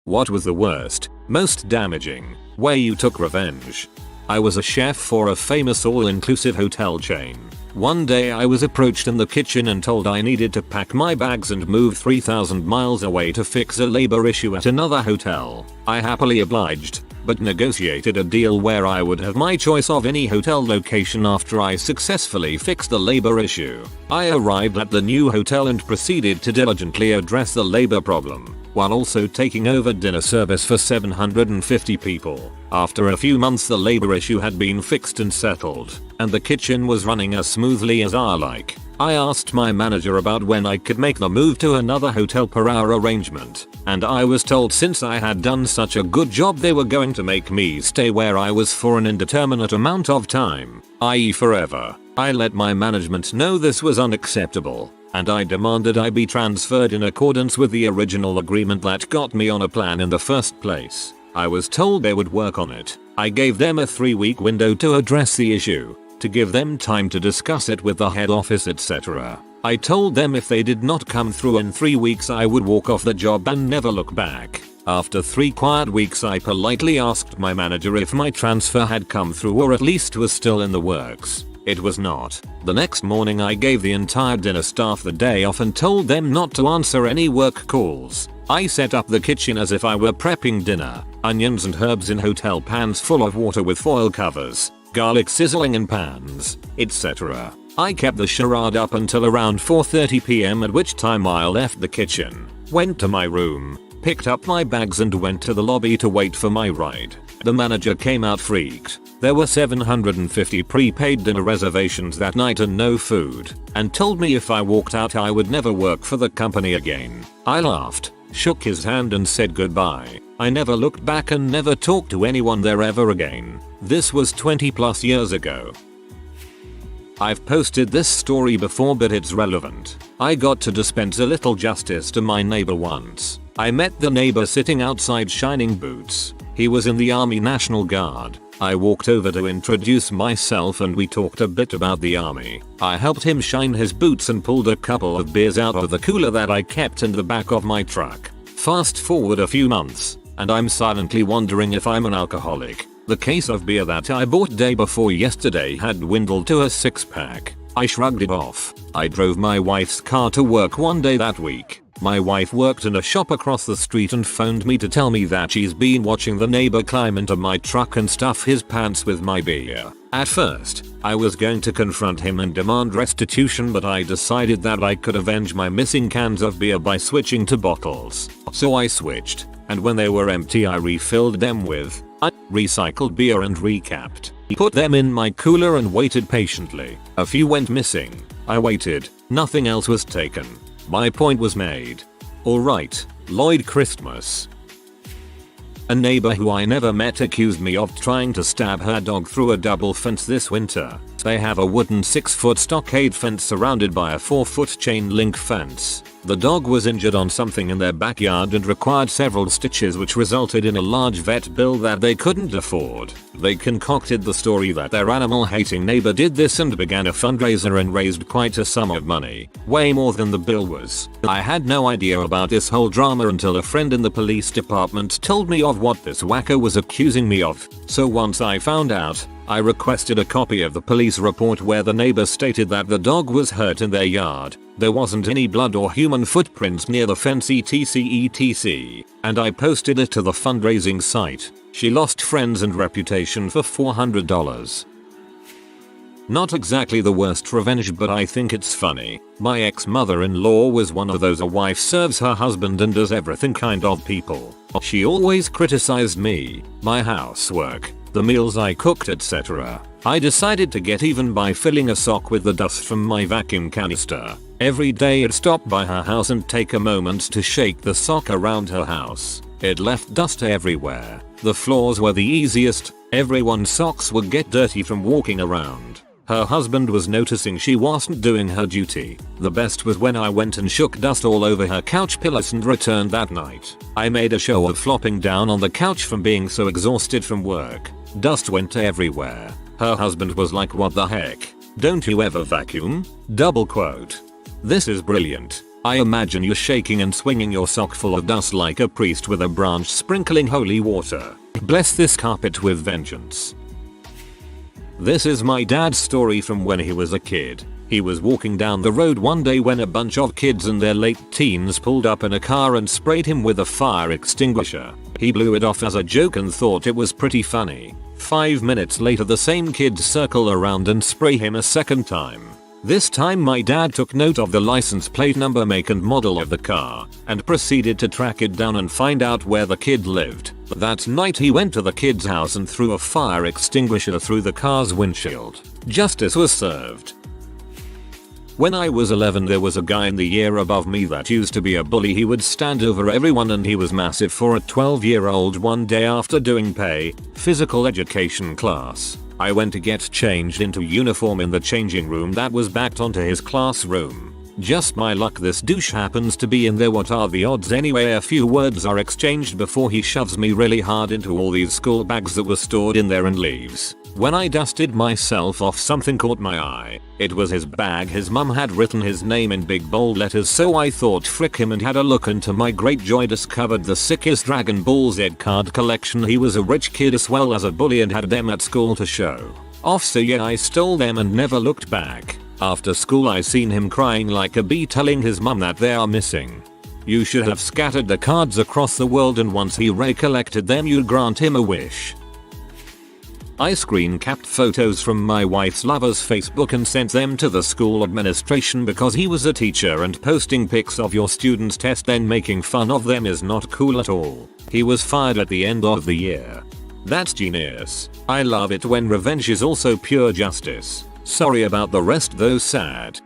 What was the worst, most damaging way you took revenge? I was a chef for a famous all-inclusive hotel chain. One day I was approached in the kitchen and told I needed to pack my bags and move 3,000 miles away to fix a labor issue at another hotel. I happily obliged, but negotiated a deal where I would have my choice of any hotel location after I successfully fixed the labor issue. I arrived at the new hotel and proceeded to diligently address the labor problem, while also taking over dinner service for 750 people. After a few months the labor issue had been fixed and settled, and the kitchen was running as smoothly as I like. I asked my manager about when I could make the move to another hotel per hour arrangement, and I was told since I had done such a good job they were going to make me stay where I was for an indeterminate amount of time, i.e. forever. I let my management know this was unacceptable, and I demanded I be transferred in accordance with the original agreement that got me on a plan in the first place. I was told they would work on it. I gave them a 3-week window to address the issue, to give them time to discuss it with the head office, etc. I told them if they did not come through in 3 weeks I would walk off the job and never look back. After 3 quiet weeks I politely asked my manager if my transfer had come through or at least was still in the works. It was not. The next morning I gave the entire dinner staff the day off and told them not to answer any work calls. I set up the kitchen as if I were prepping dinner, onions and herbs in hotel pans full of water with foil covers, garlic sizzling in pans, etc. I kept the charade up until around 4:30 p.m. at which time I left the kitchen, went to my room, picked up my bags and went to the lobby to wait for my ride. The manager came out freaked. There were 750 prepaid dinner reservations that night and no food, and told me if I walked out I would never work for the company again. I laughed, shook his hand and said goodbye. I never looked back and never talked to anyone there ever again. This was 20 plus years ago. I've posted this story before but it's relevant. I got to dispense a little justice to my neighbor once. I met the neighbor sitting outside shining boots. He was in the Army National Guard. I walked over to introduce myself and we talked a bit about the army. I helped him shine his boots and pulled a couple of beers out of the cooler that I kept in the back of my truck. Fast forward a few months, and I'm silently wondering if I'm an alcoholic. The case of beer that I bought day before yesterday had dwindled to a 6-pack. I shrugged it off. I drove my wife's car to work one day that week. My wife worked in a shop across the street and phoned me to tell me that she's been watching the neighbor climb into my truck and stuff his pants with my beer. At first, I was going to confront him and demand restitution, but I decided that I could avenge my missing cans of beer by switching to bottles. So I switched, and when they were empty I refilled them with recycled beer and recapped. Put them in my cooler and waited patiently. A few went missing. I waited. Nothing else was taken. My point was made. Alright, Lloyd Christmas. A neighbor who I never met accused me of trying to stab her dog through a double fence this winter. They have a wooden 6-foot stockade fence surrounded by a 4-foot chain link fence. The dog was injured on something in their backyard and required several stitches, which resulted in a large vet bill that they couldn't afford. They concocted the story that their animal-hating neighbor did this and began a fundraiser and raised quite a sum of money, way more than the bill was. I had no idea about this whole drama until a friend in the police department told me of what this wacko was accusing me of. So once I found out, I requested a copy of the police report where the neighbor stated that the dog was hurt in their yard. There wasn't any blood or human footprints near the fence etc, and I posted it to the fundraising site. She lost friends and reputation for $400. Not exactly the worst revenge, but I think it's funny. My ex-mother-in-law was one of those a wife serves her husband and does everything kind of people. She always criticized me, my housework, the meals I cooked, etc. I decided to get even by filling a sock with the dust from my vacuum canister. Every day I'd stop by her house and take a moment to shake the sock around her house. It left dust everywhere. The floors were the easiest. Everyone's socks would get dirty from walking around. Her husband was noticing she wasn't doing her duty. The best was when I went and shook dust all over her couch pillows and returned that night. I made a show of flopping down on the couch from being so exhausted from work. Dust went everywhere. Her husband was like, "What the heck? Don't you ever vacuum?" Double quote. This is brilliant. I imagine you shaking and swinging your sock full of dust like a priest with a branch sprinkling holy water. Bless this carpet with vengeance. This is my dad's story from when he was a kid. He was walking down the road one day when a bunch of kids in their late teens pulled up in a car and sprayed him with a fire extinguisher. He blew it off as a joke and thought it was pretty funny. 5 minutes later the same kids circle around and spray him a second time. This time my dad took note of the license plate number, make and model of the car and proceeded to track it down and find out where the kid lived. That night he went to the kid's house and threw a fire extinguisher through the car's windshield. Justice was served. When I was 11 there was a guy in the year above me that used to be a bully. He would stand over everyone and he was massive for a 12-year-old. One day after doing physical education class, I went to get changed into uniform in the changing room that was backed onto his classroom. Just my luck this douche happens to be in there. What are the odds anyway? A few words are exchanged before he shoves me really hard into all these school bags that were stored in there and leaves. When I dusted myself off something caught my eye. It was his bag. His mum had written his name in big bold letters, so I thought frick him and had a look, and to my great joy discovered the sickest Dragon Ball Z card collection. He was a rich kid as well as a bully and had them at school to show off, so yeah, I stole them and never looked back. After school I seen him crying like a bee telling his mum that they are missing. You should have scattered the cards across the world and once he recollected them you'd grant him a wish. I screen capped photos from my wife's lover's Facebook and sent them to the school administration because he was a teacher and posting pics of your student's test then making fun of them is not cool at all. He was fired at the end of the year. That's genius. I love it when revenge is also pure justice. Sorry about the rest though, sad.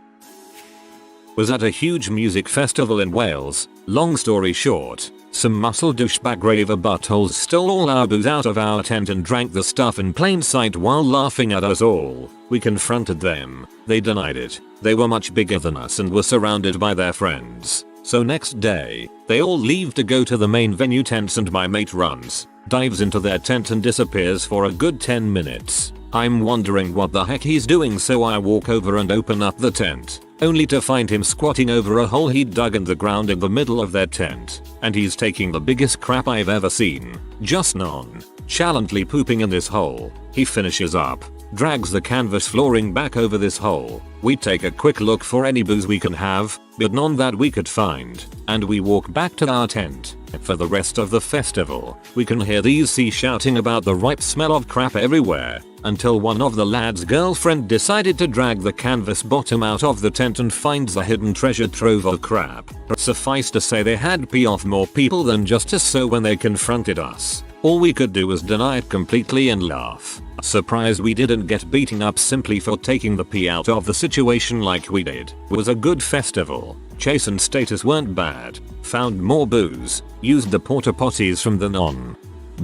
Was at a huge music festival in Wales. Long story short, some muscle douchebag raver buttholes stole all our booze out of our tent and drank the stuff in plain sight while laughing at us all. We confronted them. They denied it. They were much bigger than us and were surrounded by their friends. So next day, they all leave to go to the main venue tents and my mate runs, dives into their tent and disappears for a good 10 minutes. I'm wondering what the heck he's doing, so I walk over and open up the tent, only to find him squatting over a hole he'd dug in the ground in the middle of their tent, and he's taking the biggest crap I've ever seen, just nonchalantly pooping in this hole. He finishes up, drags the canvas flooring back over this hole. We take a quick look for any booze we can have, but none that we could find, and we walk back to our tent. For the rest of the festival, we can hear these C shouting about the ripe smell of crap everywhere, until one of the lad's girlfriend decided to drag the canvas bottom out of the tent and finds the hidden treasure trove of crap. Suffice to say they had pee off more people than justice, so when they confronted us, all we could do was deny it completely and laugh. Surprised we didn't get beaten up simply for taking the pee out of the situation like we did. Was a good festival. Chase and status weren't bad. Found more booze. Used the porta potties from the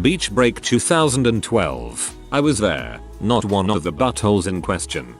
Beach Break 2012. I was there, not one of the buttholes in question.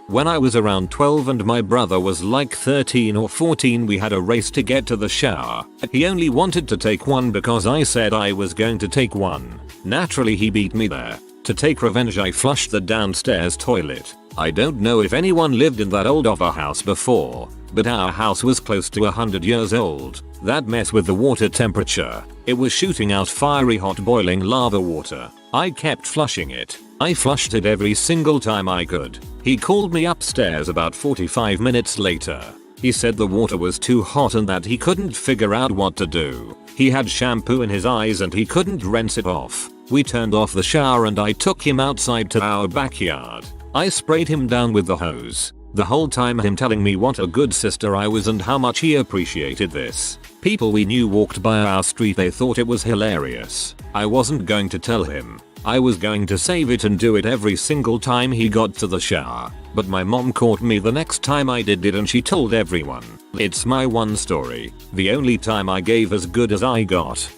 When I was around 12 and my brother was like 13 or 14, we had a race to get to the shower. He only wanted to take one because I said I was going to take one. Naturally he beat me there. To take revenge I flushed the downstairs toilet. I don't know if anyone lived in that old of a house before, but our house was close to 100 years old. That mess with the water temperature, it was shooting out fiery hot boiling lava water. I kept flushing it. I flushed it every single time I could. He called me upstairs about 45 minutes later. He said the water was too hot and that he couldn't figure out what to do. He had shampoo in his eyes and he couldn't rinse it off. We turned off the shower and I took him outside to our backyard. I sprayed him down with the hose. The whole time him telling me what a good sister I was and how much he appreciated this. People we knew walked by our street, they thought it was hilarious. I wasn't going to tell him. I was going to save it and do it every single time he got to the shower. But my mom caught me the next time I did it and she told everyone. It's my one story. The only time I gave as good as I got.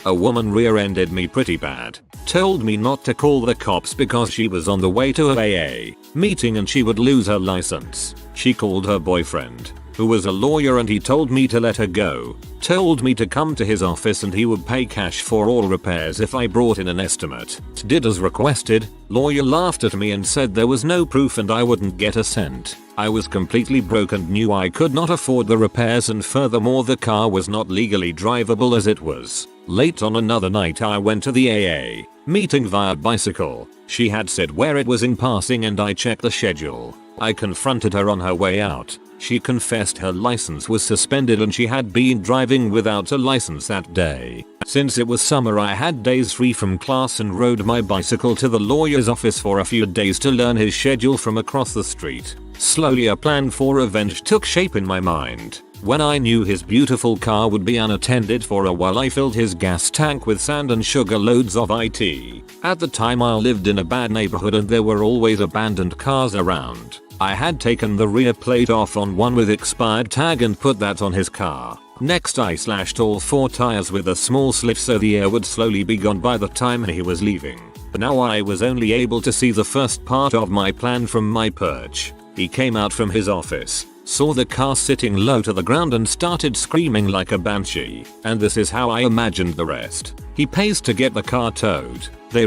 A woman rear-ended me pretty bad. Told me not to call the cops because she was on the way to a AA meeting and she would lose her license. She called her boyfriend. who was a lawyer, and he told me to let her go. Told me to come to his office and he would pay cash for all repairs if I brought in an estimate. Did as requested. Lawyer laughed at me and said there was no proof and I wouldn't get a cent. I was completely broke and knew I could not afford the repairs, and furthermore the car was not legally drivable as it was. Late on another night I went to the AA meeting via bicycle. She had said where it was in passing and I checked the schedule. I confronted her on her way out. She confessed her license was suspended and she had been driving without a license that day. Since it was summer I had days free from class and rode my bicycle to the lawyer's office for a few days to learn his schedule from across the street. Slowly a plan for revenge took shape in my mind. When I knew his beautiful car would be unattended for a while, I filled his gas tank with sand and sugar loads of it. At the time I lived in a bad neighborhood and there were always abandoned cars around. I had taken the rear plate off on one with expired tag and put that on his car. Next I slashed all 4 tires with a small slit so the air would slowly be gone by the time he was leaving. Now I was only able to see the first part of my plan from my perch. He came out from his office, saw the car sitting low to the ground and started screaming like a banshee. And this is how I imagined the rest. He pays to get the car towed. They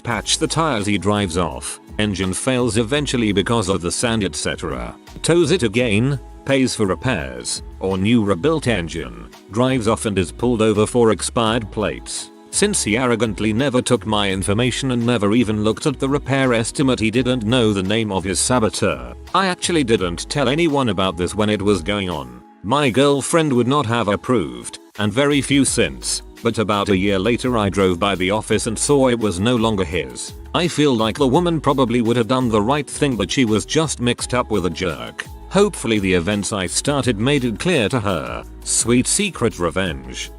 patch the tires, he drives off. Engine fails eventually because of the sand etc. Tows it again, pays for repairs, or new rebuilt engine, drives off and is pulled over for expired plates. Since he arrogantly never took my information and never even looked at the repair estimate, he didn't know the name of his saboteur. I actually didn't tell anyone about this when it was going on. My girlfriend would not have approved, and very few since. But about a year later I drove by the office and saw it was no longer his. I feel like the woman probably would have done the right thing, but she was just mixed up with a jerk. Hopefully the events I started made it clear to her. Sweet secret revenge.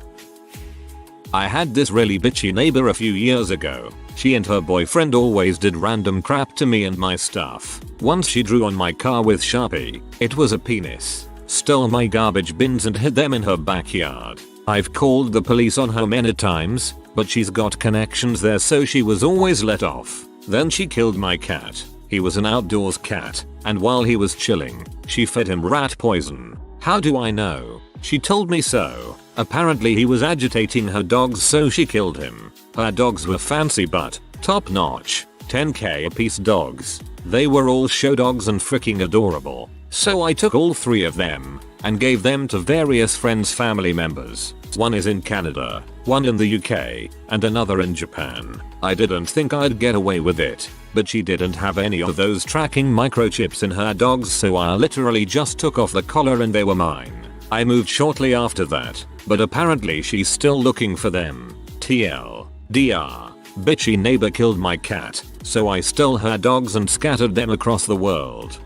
I had this really bitchy neighbor a few years ago. She and her boyfriend always did random crap to me and my stuff. Once she drew on my car with Sharpie. It was a penis. Stole my garbage bins and hid them in her backyard. I've called the police on her many times, but she's got connections there so she was always let off. Then she killed my cat. He was an outdoors cat, and while he was chilling, she fed him rat poison. How do I know? She told me so. Apparently he was agitating her dogs so she killed him. Her dogs were fancy but top notch, 10k a piece dogs. They were all show dogs and freaking adorable. So I took all 3 of them and gave them to various friends' family members. One is in Canada, one in the UK, and another in Japan. I didn't think I'd get away with it, but she didn't have any of those tracking microchips in her dogs, so I literally just took off the collar and they were mine. I moved shortly after that, but apparently she's still looking for them. TL. DR. Bitchy neighbor killed my cat, so I stole her dogs and scattered them across the world.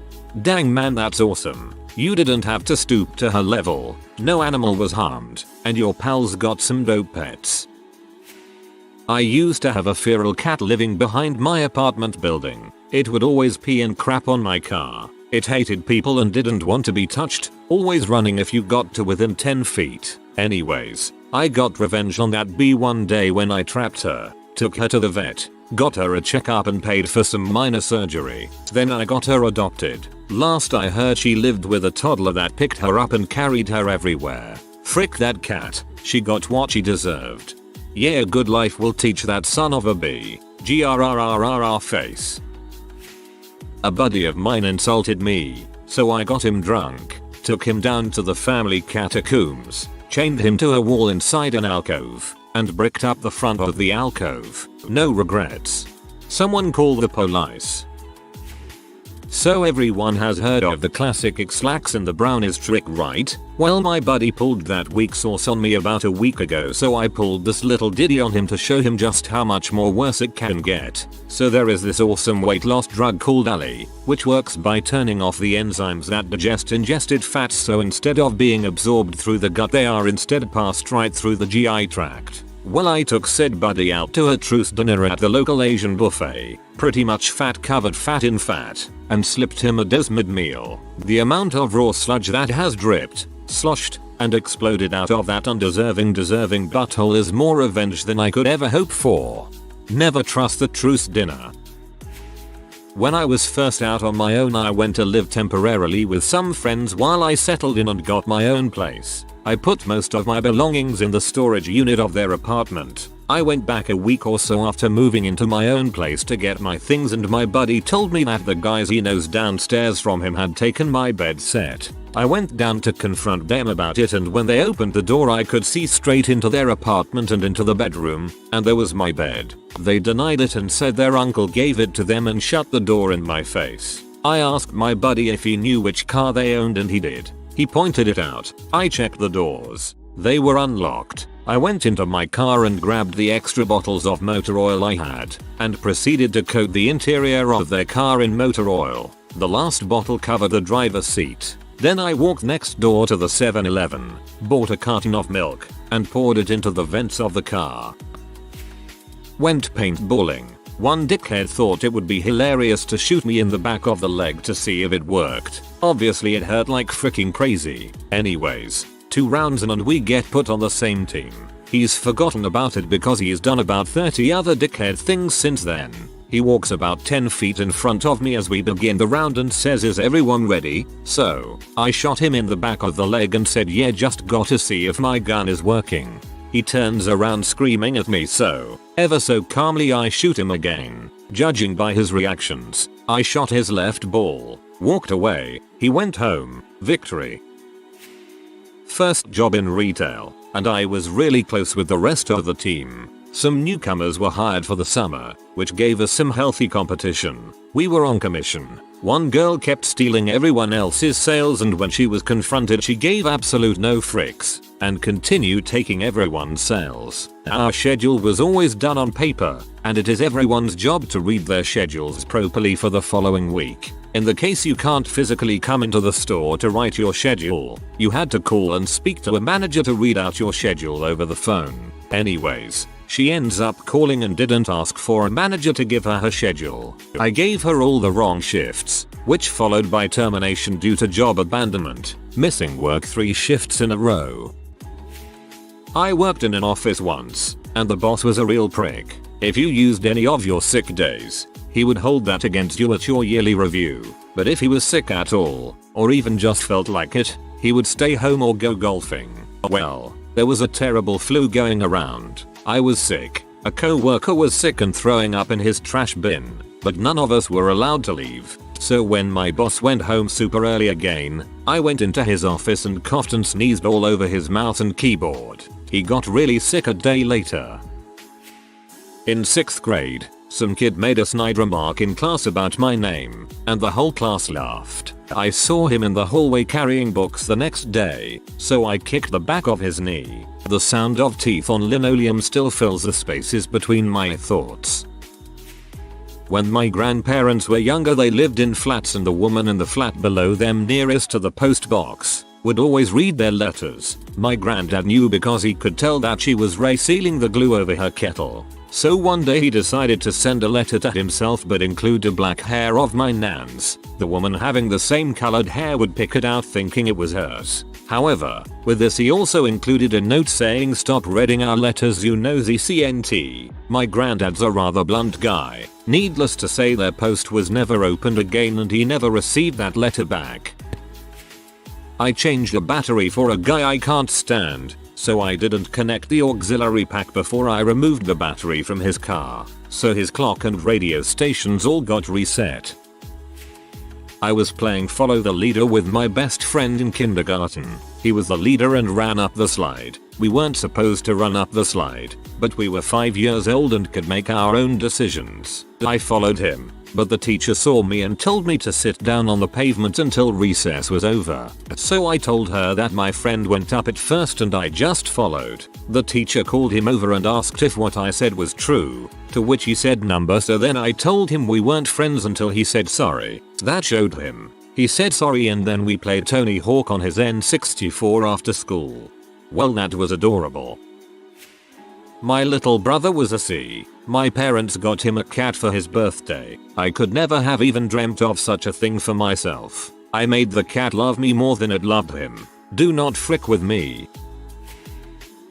Dang man, that's awesome. You didn't have to stoop to her level. No animal was harmed, and your pals got some dope pets. I used to have a feral cat living behind my apartment building. It would always pee and crap on my car. It hated people and didn't want to be touched, always running if you got to within 10 feet. Anyways, I got revenge on that bee one day when I trapped her, took her to the vet, got her a checkup and paid for some minor surgery. Then I got her adopted. Last I heard she lived with a toddler that picked her up and carried her everywhere. Frick that cat, she got what she deserved. Yeah, good life will teach that son of a bee. GRRRRR face. A buddy of mine insulted me, so I got him drunk, took him down to the family catacombs, chained him to a wall inside an alcove, and bricked up the front of the alcove. No regrets. Someone call the police. So everyone has heard of the classic X-Lax and the brownies trick, right? Well, my buddy pulled that weak sauce on me about a week ago, so I pulled this little ditty on him to show him just how much more worse it can get. So there is this awesome weight loss drug called Ali, which works by turning off the enzymes that digest ingested fats, so instead of being absorbed through the gut they are instead passed right through the GI tract. Well, I took said buddy out to a truce dinner at the local Asian buffet, pretty much fat covered fat in fat, and slipped him a Desmond meal. The amount of raw sludge that has dripped, sloshed, and exploded out of that undeserving butthole is more revenge than I could ever hope for. Never trust the truce dinner. When I was first out on my own, I went to live temporarily with some friends while I settled in and got my own place. I put most of my belongings in the storage unit of their apartment. I went back a week or so after moving into my own place to get my things, and my buddy told me that the guys he knows downstairs from him had taken my bed set. I went down to confront them about it, and when they opened the door I could see straight into their apartment and into the bedroom, and there was my bed. They denied it and said their uncle gave it to them and shut the door in my face. I asked my buddy if he knew which car they owned, and he did. He pointed it out. I checked the doors. They were unlocked. I went into my car and grabbed the extra bottles of motor oil I had, and proceeded to coat the interior of their car in motor oil. The last bottle covered the driver's seat. Then I walked next door to the 7-Eleven, bought a carton of milk, and poured it into the vents of the car. Went paintballing. One dickhead thought it would be hilarious to shoot me in the back of the leg to see if it worked. Obviously it hurt like freaking crazy. Anyways, 2 rounds in and we get put on the same team. He's forgotten about it because he's done about 30 other dickhead things since then. He walks about 10 feet in front of me as we begin the round and says, "Is everyone ready?" So, I shot him in the back of the leg and said, "Yeah, just gotta see if my gun is working." He turns around screaming at me, so, ever so calmly I shoot him again. Judging by his reactions, I shot his left ball, walked away, he went home, victory. First job in retail, and I was really close with the rest of the team. Some newcomers were hired for the summer, which gave us some healthy competition. We were on commission. One girl kept stealing everyone else's sales, and when she was confronted she gave absolute no fricks and continued taking everyone's sales. Our schedule was always done on paper, and it is everyone's job to read their schedules properly for the following week. In the case you can't physically come into the store to write your schedule, you had to call and speak to a manager to read out your schedule over the phone. Anyways, she ends up calling and didn't ask for a manager to give her schedule. I gave her all the wrong shifts, which followed by termination due to job abandonment, missing work 3 shifts in a row. I worked in an office once, and the boss was a real prick. If you used any of your sick days, he would hold that against you at your yearly review. But if he was sick at all, or even just felt like it, he would stay home or go golfing. Well, there was a terrible flu going around. I was sick, a co-worker was sick and throwing up in his trash bin, but none of us were allowed to leave. So when my boss went home super early again, I went into his office and coughed and sneezed all over his mouse and keyboard. He got really sick a day later. In 6th grade, some kid made a snide remark in class about my name, and the whole class laughed. I saw him in the hallway carrying books the next day, so I kicked the back of his knee. The sound of teeth on linoleum still fills the spaces between my thoughts. When my grandparents were younger, they lived in flats, and the woman in the flat below them nearest to the post box would always read their letters. My granddad knew because he could tell that she was resealing the glue over her kettle. So one day he decided to send a letter to himself but include a black hair of my nan's. The woman having the same colored hair would pick it out thinking it was hers. However, with this he also included a note saying, "Stop reading our letters, you nosy CNT." My granddad's a rather blunt guy. Needless to say, their post was never opened again and he never received that letter back. I changed a battery for a guy I can't stand, so I didn't connect the auxiliary pack before I removed the battery from his car, so his clock and radio stations all got reset. I was playing follow the leader with my best friend in kindergarten. He was the leader and ran up the slide. We weren't supposed to run up the slide, but we were 5 years old and could make our own decisions. I followed him, but the teacher saw me and told me to sit down on the pavement until recess was over. So I told her that my friend went up it first and I just followed. The teacher called him over and asked if what I said was true, to which he said number, so then I told him we weren't friends until he said sorry. That showed him. He said sorry and then we played Tony Hawk on his N64 after school. Well, that was adorable. My little brother was a C. My parents got him a cat for his birthday. I could never have even dreamt of such a thing for myself. I made the cat love me more than it loved him. Do not frick with me.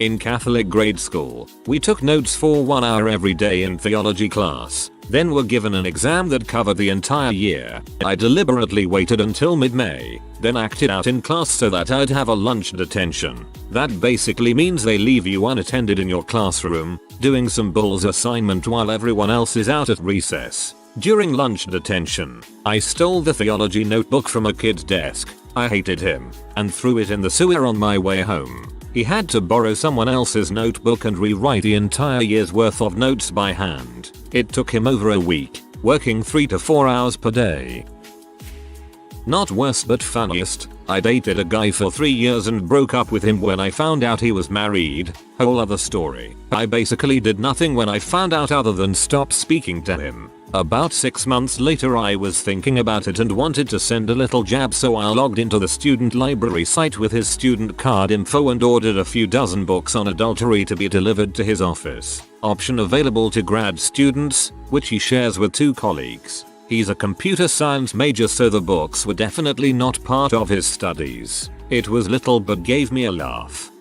In Catholic grade school, we took notes for 1 hour every day in theology class. then were given an exam that covered the entire year. I deliberately waited until mid-May, then acted out in class so that I'd have a lunch detention. That basically means they leave you unattended in your classroom, doing some bull's assignment while everyone else is out at recess. During lunch detention, I stole the theology notebook from a kid's desk. I hated him, and threw it in the sewer on my way home. He had to borrow someone else's notebook and rewrite the entire year's worth of notes by hand. It took him over a week, working 3 to 4 hours per day. Not worst but funniest, I dated a guy for 3 years and broke up with him when I found out he was married. Whole other story. I basically did nothing when I found out other than stop speaking to him. About 6 months later I was thinking about it and wanted to send a little jab, so I logged into the student library site with his student card info and ordered a few dozen books on adultery to be delivered to his office. Option available to grad students, which he shares with 2 colleagues. He's a computer science major, so the books were definitely not part of his studies. It was little but gave me a laugh.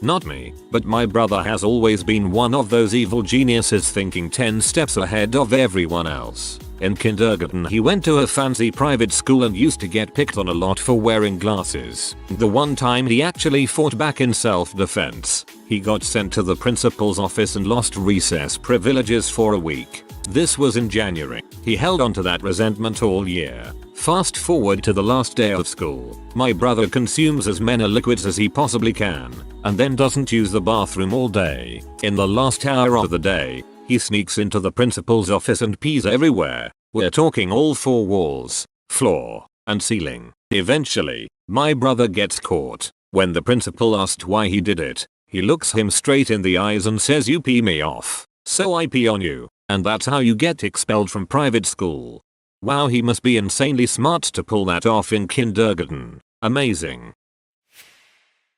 Not me, but my brother has always been one of those evil geniuses thinking 10 steps ahead of everyone else. In kindergarten he went to a fancy private school and used to get picked on a lot for wearing glasses. The one time he actually fought back in self-defense, he got sent to the principal's office and lost recess privileges for a week. This was in January. He held on to that resentment all year. Fast forward to the last day of school. My brother consumes as many liquids as he possibly can, and then doesn't use the bathroom all day. In the last hour of the day, he sneaks into the principal's office and pees everywhere. We're talking all 4 walls, floor, and ceiling. Eventually, my brother gets caught. When the principal asked why he did it, he looks him straight in the eyes and says, "You pee me off, so I pee on you." And that's how you get expelled from private school. Wow, he must be insanely smart to pull that off in kindergarten. Amazing.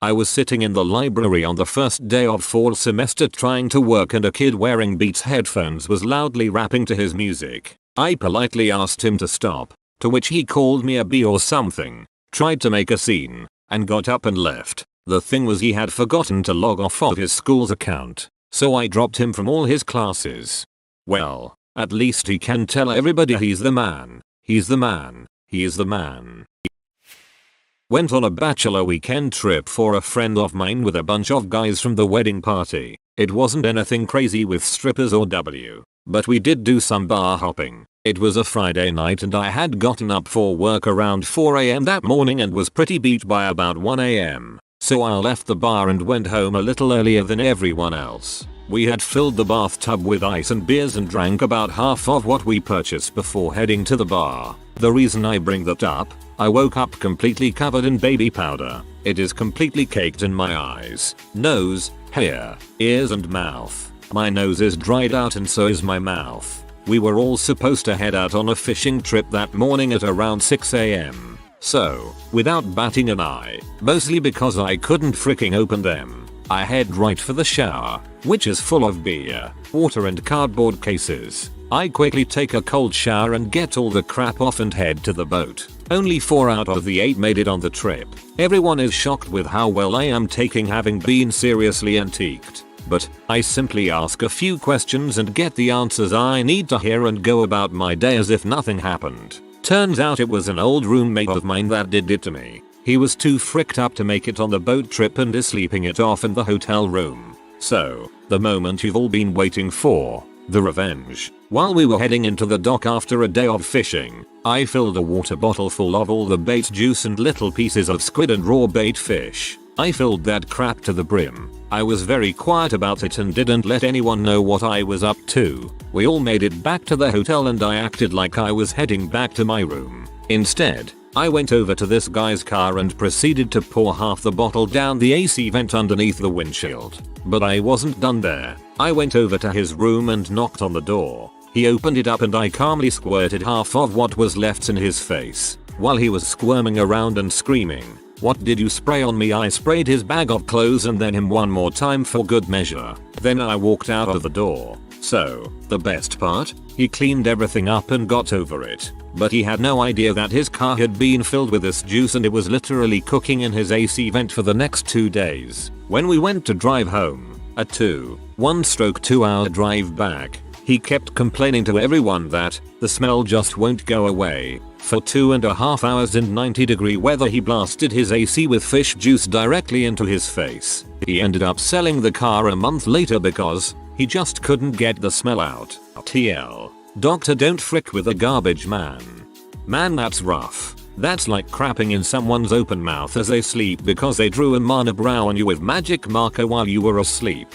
I was sitting in the library on the first day of fall semester trying to work, and a kid wearing Beats headphones was loudly rapping to his music. I politely asked him to stop, to which he called me a B or something, tried to make a scene, and got up and left. The thing was, he had forgotten to log off of his school's account, so I dropped him from all his classes. Well, at least he can tell everybody he's the man. He's the man. He is the man. Went on a bachelor weekend trip for a friend of mine with a bunch of guys from the wedding party. It wasn't anything crazy with strippers or W, but we did do some bar hopping. It was a Friday night and I had gotten up for work around 4 AM that morning and was pretty beat by about 1 AM. So I left the bar and went home a little earlier than everyone else. We had filled the bathtub with ice and beers and drank about half of what we purchased before heading to the bar. The reason I bring that up, I woke up completely covered in baby powder. It is completely caked in my eyes, nose, hair, ears and mouth. My nose is dried out and so is my mouth. We were all supposed to head out on a fishing trip that morning at around 6 AM. So, without batting an eye, mostly because I couldn't freaking open them, I head right for the shower, which is full of beer, water and cardboard cases. I quickly take a cold shower and get all the crap off and head to the boat. Only 4 out of the 8 made it on the trip. Everyone is shocked with how well I am taking having been seriously antiqued. But I simply ask a few questions and get the answers I need to hear and go about my day as if nothing happened. Turns out it was an old roommate of mine that did it to me. He was too fricked up to make it on the boat trip and is sleeping it off in the hotel room. So, the moment you've all been waiting for, the revenge. While we were heading into the dock after a day of fishing, I filled a water bottle full of all the bait juice and little pieces of squid and raw bait fish. I filled that crap to the brim. I was very quiet about it and didn't let anyone know what I was up to. We all made it back to the hotel and I acted like I was heading back to my room. Instead, I went over to this guy's car and proceeded to pour half the bottle down the AC vent underneath the windshield. But I wasn't done there. I went over to his room and knocked on the door. He opened it up and I calmly squirted half of what was left in his face. While he was squirming around and screaming, "What did you spray on me?" I sprayed his bag of clothes and then him one more time for good measure. Then I walked out of the door. So, the best part? He cleaned everything up and got over it. But he had no idea that his car had been filled with this juice and it was literally cooking in his AC vent for the next 2 days. When we went to drive home, a 1-2 hour drive back, He kept complaining to everyone that the smell just won't go away. For 2.5 hours in 90-degree weather he blasted his AC with fish juice directly into his face. He ended up selling the car a month later because he just couldn't get the smell out. TL. Doctor, don't frick with a garbage man. Man, that's rough. That's like crapping in someone's open mouth as they sleep because they drew a monobrow on you with magic marker while you were asleep.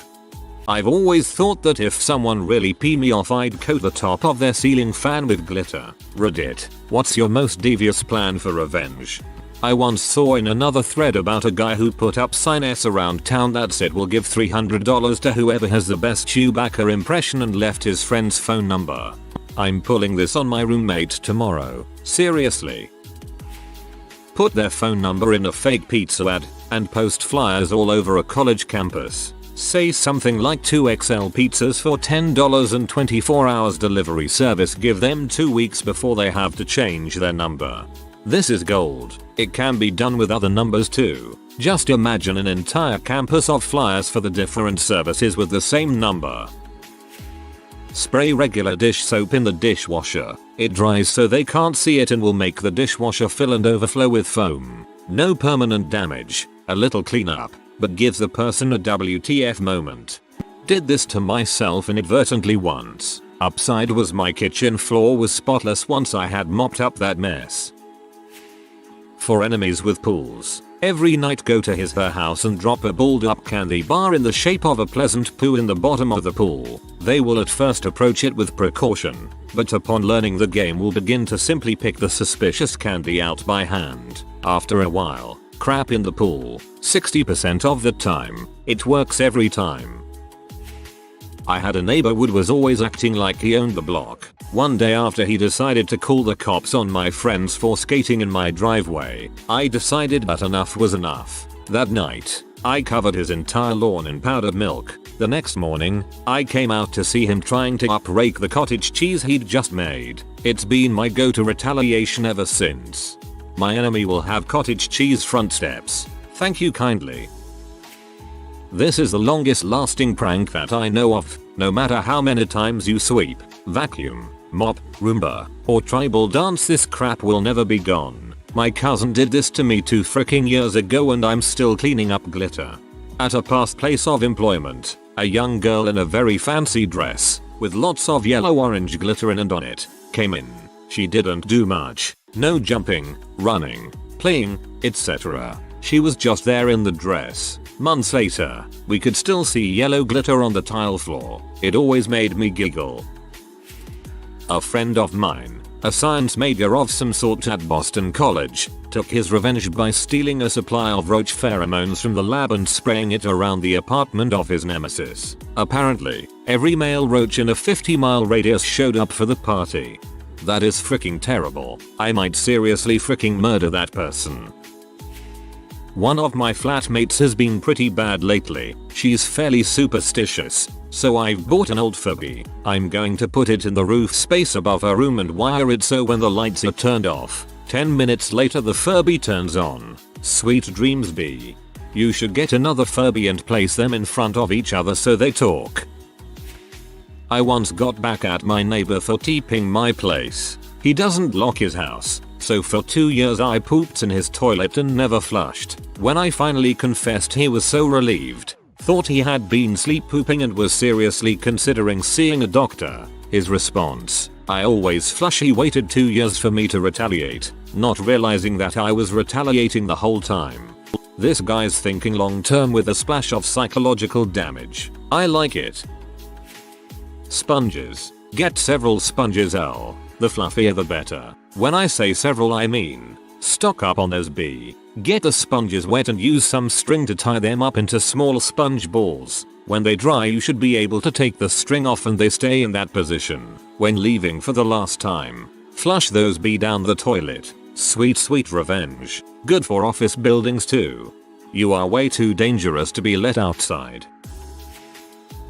I've always thought that if someone really pee me off, I'd coat the top of their ceiling fan with glitter. Reddit. What's your most devious plan for revenge? I once saw in another thread about a guy who put up signs around town that said we'll give $300 to whoever has the best Chewbacca impression and left his friend's phone number. I'm pulling this on my roommate tomorrow. Seriously. Put their phone number in a fake pizza ad and post flyers all over a college campus. Say something like 2XL pizzas for $10 and 24 hours delivery service. Give them 2 weeks before they have to change their number. This is gold. It can be done with other numbers too. Just imagine an entire campus of flyers for the different services with the same number. Spray regular dish soap in the dishwasher. It dries so they can't see it and will make the dishwasher fill and overflow with foam. No permanent damage, a little cleanup, but gives the person a WTF moment. Did this to myself inadvertently once. Upside was my kitchen floor was spotless once I had mopped up that mess. For enemies with pools, every night go to her house and drop a balled up candy bar in the shape of a pleasant poo in the bottom of the pool. They will at first approach it with precaution, but upon learning the game will begin to simply pick the suspicious candy out by hand. After a while, crap in the pool. 60% of the time, it works every time. I had a neighbor who was always acting like he owned the block. One day after he decided to call the cops on my friends for skating in my driveway, I decided that enough was enough. That night, I covered his entire lawn in powdered milk. The next morning, I came out to see him trying to uprake the cottage cheese he'd just made. It's been my go-to retaliation ever since. My enemy will have cottage cheese front steps. Thank you kindly. This is the longest lasting prank that I know of. No matter how many times you sweep, vacuum, mop, Roomba, or tribal dance, this crap will never be gone. My cousin did this to me 2 freaking years ago and I'm still cleaning up glitter. At a past place of employment, a young girl in a very fancy dress, with lots of yellow-orange glitter in and on it, came in. She didn't do much. No jumping, running, playing, etc. She was just there in the dress. Months later, we could still see yellow glitter on the tile floor. It always made me giggle. A friend of mine, a science major of some sort at Boston College, took his revenge by stealing a supply of roach pheromones from the lab and spraying it around the apartment of his nemesis. Apparently, every male roach in a 50-mile radius showed up for the party. That is freaking terrible. I might seriously freaking murder that person. One of my flatmates has been pretty bad lately. She's fairly superstitious, so I've bought an old Furby. I'm going to put it in the roof space above her room and wire it so when the lights are turned off, 10 minutes later the Furby turns on. Sweet dreams, B. You should get another Furby and place them in front of each other so they talk. I once got back at my neighbor for TPing my place. He doesn't lock his house, so for 2 years I pooped in his toilet and never flushed. When I finally confessed, he was so relieved. Thought he had been sleep pooping and was seriously considering seeing a doctor. His response: I always flush. He waited 2 years for me to retaliate, not realizing that I was retaliating the whole time. This guy's thinking long term with a splash of psychological damage. I like it. Sponges. Get several sponges L. The fluffier the better. When I say several I mean, stock up on those B. Get the sponges wet and use some string to tie them up into small sponge balls. When they dry you should be able to take the string off and they stay in that position. When leaving for the last time, flush those B down the toilet. Sweet sweet revenge. Good for office buildings too. You are way too dangerous to be let outside.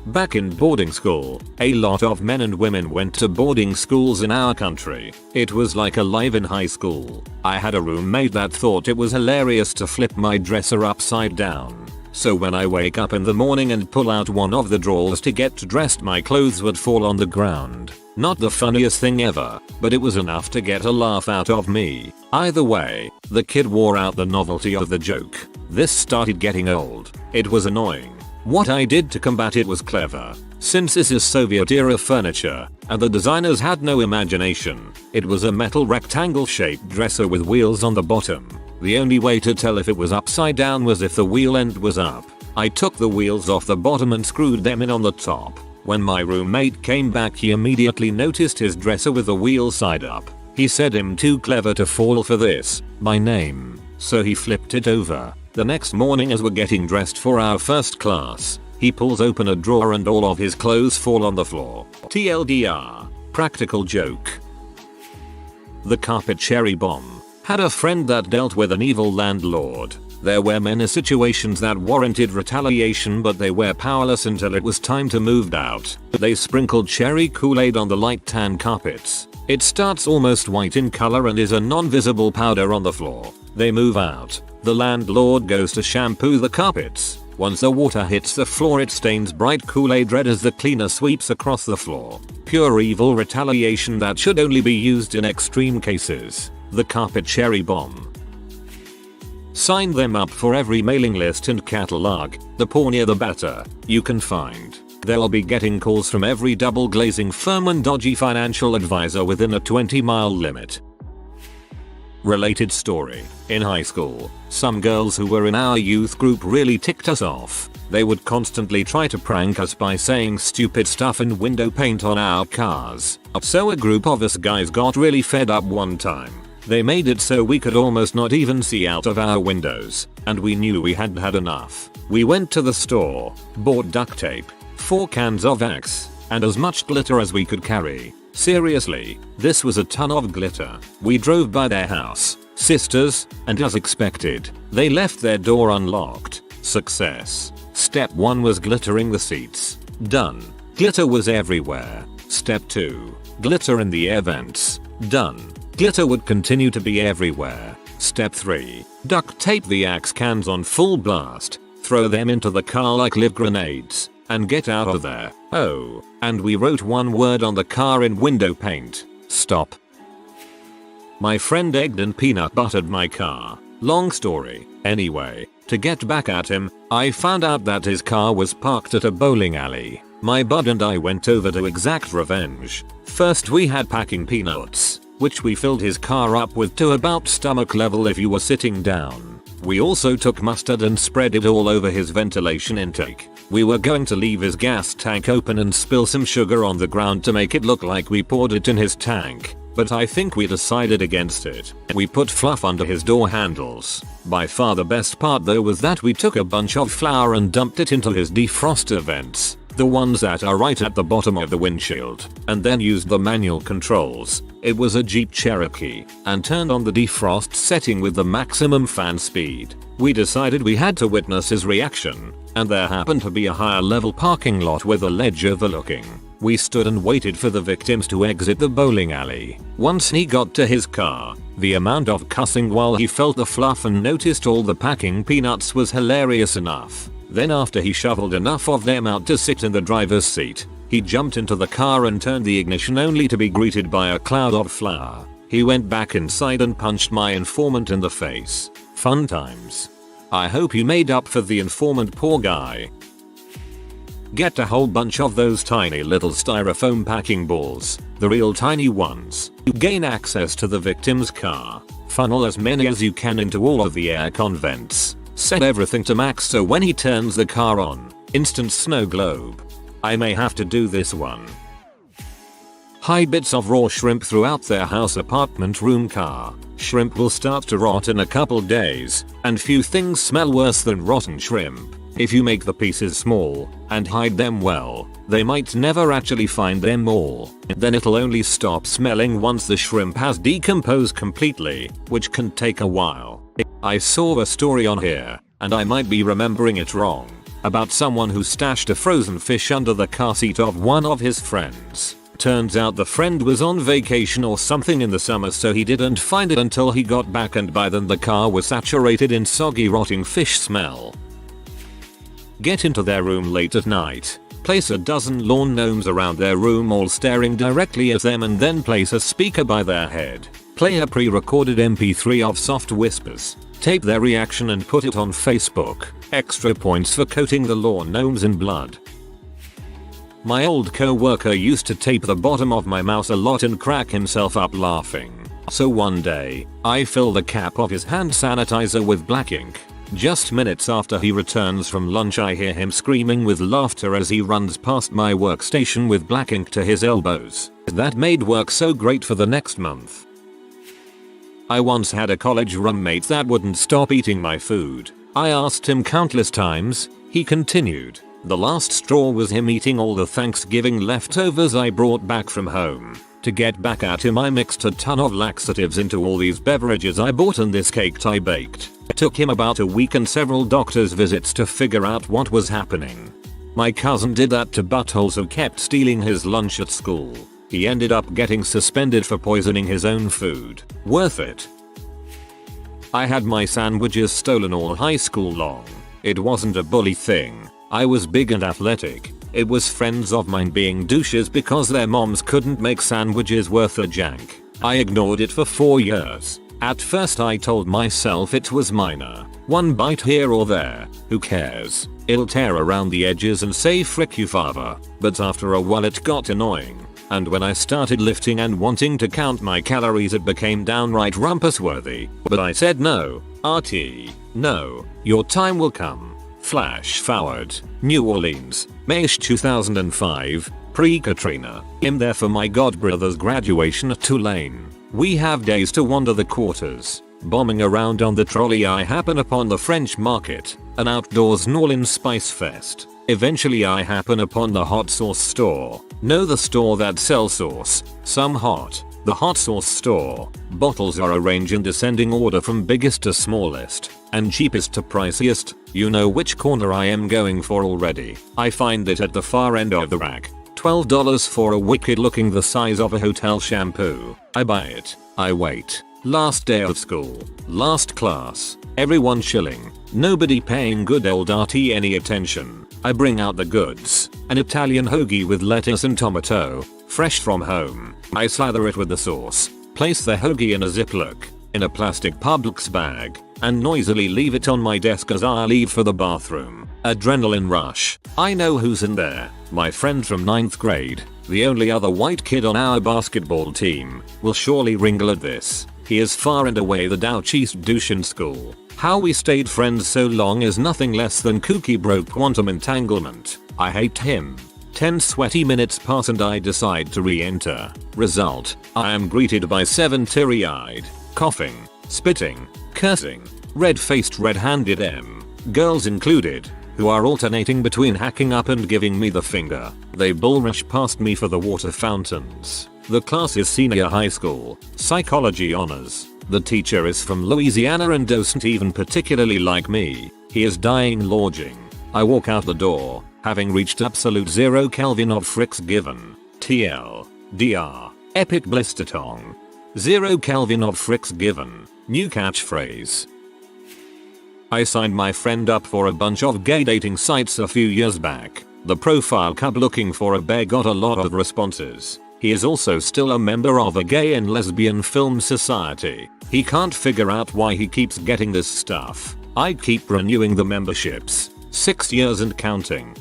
Back in boarding school, a lot of men and women went to boarding schools in our country. It was like alive in high school. I had a roommate that thought it was hilarious to flip my dresser upside down. So when I wake up in the morning and pull out one of the drawers to get dressed, my clothes would fall on the ground. Not the funniest thing ever, but it was enough to get a laugh out of me. Either way, the kid wore out the novelty of the joke. This started getting old. It was annoying. What I did to combat it was clever. Since this is Soviet era furniture, and the designers had no imagination, it was a metal rectangle shaped dresser with wheels on the bottom. The only way to tell if it was upside down was if the wheel end was up. I took the wheels off the bottom and screwed them in on the top. When my roommate came back, he immediately noticed his dresser with the wheel side up. He said I'm too clever to fall for this, my name. So he flipped it over. The next morning as we're getting dressed for our first class, he pulls open a drawer and all of his clothes fall on the floor. TLDR. Practical joke. The carpet cherry bomb. Had a friend that dealt with an evil landlord. There were many situations that warranted retaliation, but they were powerless until it was time to move out. They sprinkled cherry Kool-Aid on the light tan carpets. It starts almost white in color and is a non-visible powder on the floor. They move out. The landlord goes to shampoo the carpets. Once the water hits the floor, it stains bright Kool-Aid red as the cleaner sweeps across the floor. Pure evil retaliation that should only be used in extreme cases. The carpet cherry bomb. Sign them up for every mailing list and catalog. The pornier the better you can find. They'll be getting calls from every double glazing firm and dodgy financial advisor within a 20-mile limit. Related story. In high school, some girls who were in our youth group really ticked us off. They would constantly try to prank us by saying stupid stuff and window paint on our cars. So a group of us guys got really fed up one time. They made it so we could almost not even see out of our windows, and we knew we had had enough. We went to the store, bought duct tape, 4 cans of Axe, and as much glitter as we could carry. Seriously, this was a ton of glitter. We drove by their house, sisters, and as expected, they left their door unlocked. Success. Step 1 was glittering the seats. Done. Glitter was everywhere. Step 2. Glitter in the air vents. Done. Glitter would continue to be everywhere. Step 3. Duct tape the Axe cans on full blast. Throw them into the car like live grenades. And get out of there. Oh, and we wrote one word on the car in window paint. Stop. My friend egged and peanut buttered my car. Long story. Anyway, to get back at him, I found out that his car was parked at a bowling alley. My bud and I went over to exact revenge. First we had packing peanuts, which we filled his car up with to about stomach level if you were sitting down. We also took mustard and spread it all over his ventilation intake. We were going to leave his gas tank open and spill some sugar on the ground to make it look like we poured it in his tank, but I think we decided against it. We put fluff under his door handles. By far the best part though was that we took a bunch of flour and dumped it into his defroster vents, the ones that are right at the bottom of the windshield, and then used the manual controls. It was a Jeep Cherokee, and turned on the defrost setting with the maximum fan speed. We decided we had to witness his reaction, and there happened to be a higher level parking lot with a ledge overlooking. We stood and waited for the victims to exit the bowling alley. Once he got to his car, the amount of cussing while he felt the fluff and noticed all the packing peanuts was hilarious enough. Then after he shoveled enough of them out to sit in the driver's seat, he jumped into the car and turned the ignition only to be greeted by a cloud of flour. He went back inside and punched my informant in the face. Fun times. I hope you made up for the informant, poor guy. Get a whole bunch of those tiny little styrofoam packing balls, the real tiny ones. You gain access to the victim's car. Funnel as many as you can into all of the aircon vents. Set everything to max so when he turns the car on, instant snow globe. I may have to do this one. Hide bits of raw shrimp throughout their house, apartment, room, car. Shrimp will start to rot in a couple days, and few things smell worse than rotten shrimp. If you make the pieces small and hide them well, they might never actually find them all. Then it'll only stop smelling once the shrimp has decomposed completely, which can take a while. I saw a story on here, and I might be remembering it wrong, about someone who stashed a frozen fish under the car seat of one of his friends. Turns out the friend was on vacation or something in the summer, so he didn't find it until he got back, and by then the car was saturated in soggy rotting fish smell. Get into their room late at night. Place a dozen lawn gnomes around their room all staring directly at them and then place a speaker by their head. Play a pre-recorded MP3 of soft whispers. Tape their reaction and put it on Facebook. Extra points for coating the lawn gnomes in blood. My old co-worker used to tape the bottom of my mouth a lot and crack himself up laughing. So one day, I fill the cap of his hand sanitizer with black ink. Just minutes after he returns from lunch I hear him screaming with laughter as he runs past my workstation with black ink to his elbows. That made work so great for the next month. I once had a college roommate that wouldn't stop eating my food. I asked him countless times, he continued. The last straw was him eating all the Thanksgiving leftovers I brought back from home. To get back at him I mixed a ton of laxatives into all these beverages I bought and this cake I baked. It took him about a week and several doctor's visits to figure out what was happening. My cousin did that to buttholes who kept stealing his lunch at school. He ended up getting suspended for poisoning his own food. Worth it. I had my sandwiches stolen all high school long. It wasn't a bully thing. I was big and athletic. It was friends of mine being douches because their moms couldn't make sandwiches worth a jank. I ignored it for 4 years. At first I told myself it was minor. One bite here or there, who cares? It'll tear around the edges and say frick you father. But after a while it got annoying. And when I started lifting and wanting to count my calories it became downright rumpus-worthy. But I said no. RT. No. Your time will come. Flash forward. New Orleans. May 2005. Pre-Katrina. I'm there for my godbrother's graduation at Tulane. We have days to wander the quarters. Bombing around on the trolley I happen upon the French Market, an outdoors New Orleans spice fest. Eventually I happen upon the hot sauce store. Know the store that sells sauce, some hot. The hot sauce store. Bottles are arranged in descending order from biggest to smallest, and cheapest to priciest. You know which corner I am going for already. I find it at the far end of the rack. $12 for a wicked looking the size of a hotel shampoo. I buy it. I wait. Last day of school. Last class. Everyone chilling. Nobody paying good old RT any attention. I bring out the goods. An Italian hoagie with lettuce and tomato. Fresh from home. I slather it with the sauce. Place the hoagie in a Ziploc. In a plastic Publix bag. And noisily leave it on my desk as I leave for the bathroom. Adrenaline rush. I know who's in there. My friend from 9th grade. The only other white kid on our basketball team. Will surely wrinkle at this. He is far and away the douchiest douche in school. How we stayed friends so long is nothing less than kooky bro quantum entanglement. I hate him. 10 sweaty minutes pass and I decide to re-enter. Result, I am greeted by 7 teary-eyed, coughing, spitting, cursing, red-faced red-handed girls included, who are alternating between hacking up and giving me the finger. They bull rush past me for the water fountains. The class is senior high school, psychology honors. The teacher is from Louisiana and doesn't even particularly like me. He is dying lodging. I walk out the door, having reached absolute 0 Kelvin of fricks given. TL. DR. Epic blistertong. 0 Kelvin of fricks given. New catchphrase. I signed my friend up for a bunch of gay dating sites a few years back. The profile cub looking for a bear got a lot of responses. He is also still a member of a gay and lesbian film society. He can't figure out why he keeps getting this stuff. I keep renewing the memberships. 6 years and counting.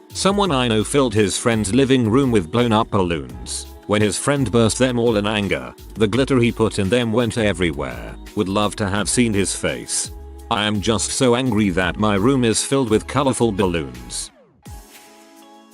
Someone I know filled his friend's living room with blown up balloons. When his friend burst them all in anger, the glitter he put in them went everywhere. Would love to have seen his face. I am just so angry that my room is filled with colorful balloons.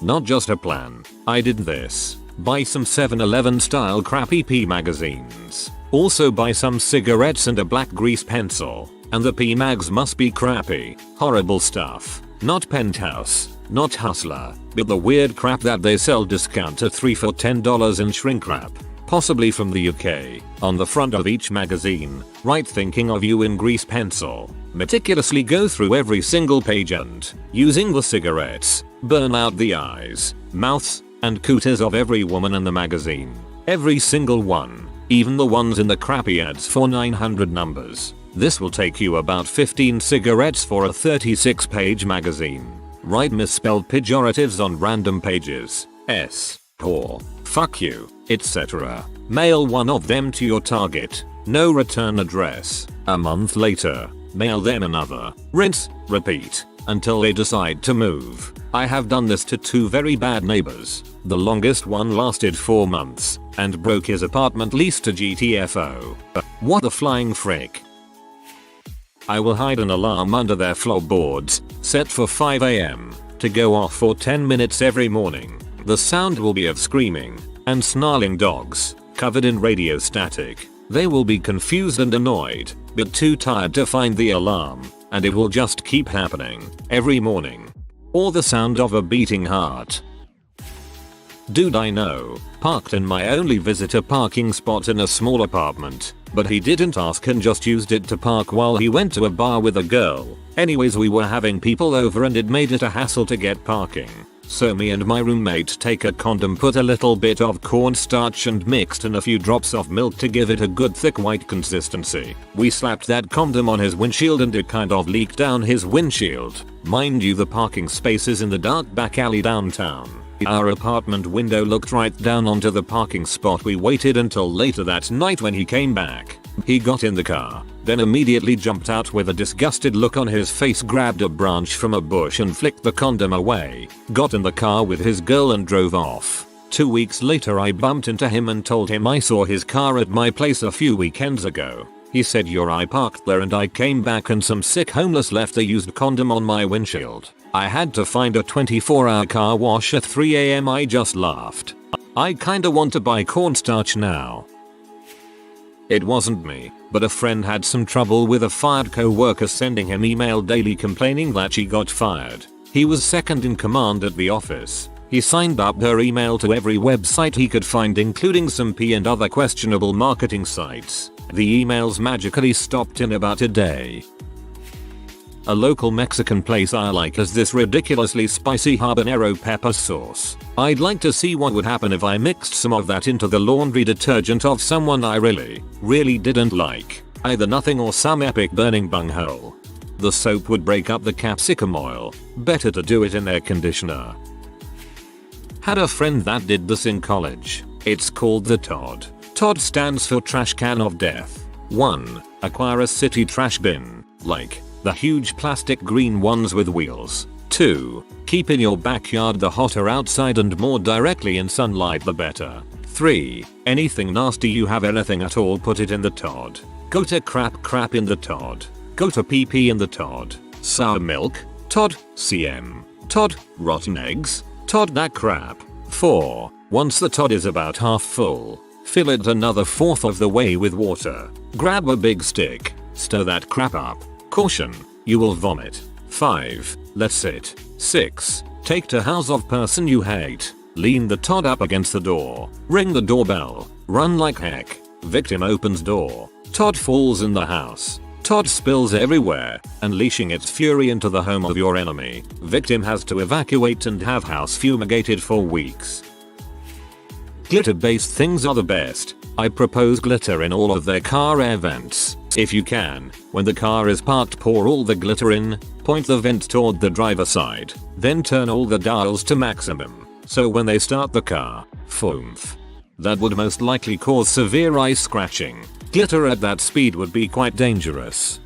Not just a plan. I did this. Buy some 7-Eleven style crappy P magazines. Also buy some cigarettes and a black grease pencil. And the P mags must be crappy, horrible stuff. Not Penthouse, not Hustler, but the weird crap that they sell discount at 3 for $10 in shrink wrap. Possibly from the UK. On the front of each magazine, write thinking of you in grease pencil. Meticulously go through every single page and, using the cigarettes, burn out the eyes, mouths, and cooties of every woman in the magazine. Every single one. Even the ones in the crappy ads for 900 numbers. This will take you about 15 cigarettes for a 36-page magazine. Write misspelled pejoratives on random pages. S. Whore. Fuck you, etc. Mail one of them to your target. No return address. A month later, mail them another. Rinse, repeat, until they decide to move. I have done this to 2 very bad neighbors. The longest one lasted 4 months and broke his apartment lease to GTFO. What the flying frick? I will hide an alarm under their floorboards, set for 5 AM, to go off for 10 minutes every morning. The sound will be of screaming and snarling dogs, covered in radio static. They will be confused and annoyed, but too tired to find the alarm, and it will just keep happening every morning. Or the sound of a beating heart. Dude I know, parked in my only visitor parking spot in a small apartment, but he didn't ask and just used it to park while he went to a bar with a girl. Anyways, we were having people over and it made it a hassle to get parking. So me and my roommate take a condom, put a little bit of cornstarch and mixed in a few drops of milk to give it a good thick white consistency. We slapped that condom on his windshield and it kind of leaked down his windshield. Mind you, the parking space is in the dark back alley downtown. Our apartment window looked right down onto the parking spot. We waited until later that night when he came back. He got in the car, then immediately jumped out with a disgusted look on his face, grabbed a branch from a bush and flicked the condom away, got in the car with his girl and drove off. 2 weeks later I bumped into him and told him I saw his car at my place a few weekends ago. He said, I parked there and I came back and some sick homeless left a used condom on my windshield. I had to find a 24-hour car wash at 3 AM. I just laughed. I kinda want to buy cornstarch now. It wasn't me, but a friend had some trouble with a fired co-worker sending him email daily complaining that she got fired. He was second in command at the office. He signed up her email to every website he could find, including some P and other questionable marketing sites. The emails magically stopped in about a day. A local Mexican place I like has this ridiculously spicy habanero pepper sauce. I'd like to see what would happen if I mixed some of that into the laundry detergent of someone I really didn't like. Either nothing or some epic burning bunghole. The soap would break up the capsicum oil. Better to do it in air conditioner. Had a friend that did this in college. It's called the TOD. TOD stands for Trash Can of Death. 1. Acquire a city trash bin, like the huge plastic green ones with wheels. 2. Keep in your backyard. The hotter outside and more directly in sunlight the better. 3. Anything nasty you have, anything at all, put it in the TOD. Go to crap in the TOD. Go to pee in the TOD. Sour milk? TOD. CM. TOD. Rotten eggs? TOD that crap. 4. Once the TOD is about half full, fill it another fourth of the way with water. Grab a big stick. Stir that crap up. Caution, you will vomit. 5. Let sit. 6. Take to house of person you hate. Lean the TOD up against the door. Ring the doorbell. Run like heck. Victim opens door. TOD falls in the house. TOD spills everywhere, unleashing its fury into the home of your enemy. Victim has to evacuate and have house fumigated for weeks. Glitter-based things are the best. I propose glitter in all of their car air vents. If you can, when the car is parked, pour all the glitter in, point the vent toward the driver's side, then turn all the dials to maximum. So when they start the car, foomph. That would most likely cause severe eye scratching. Glitter at that speed would be quite dangerous.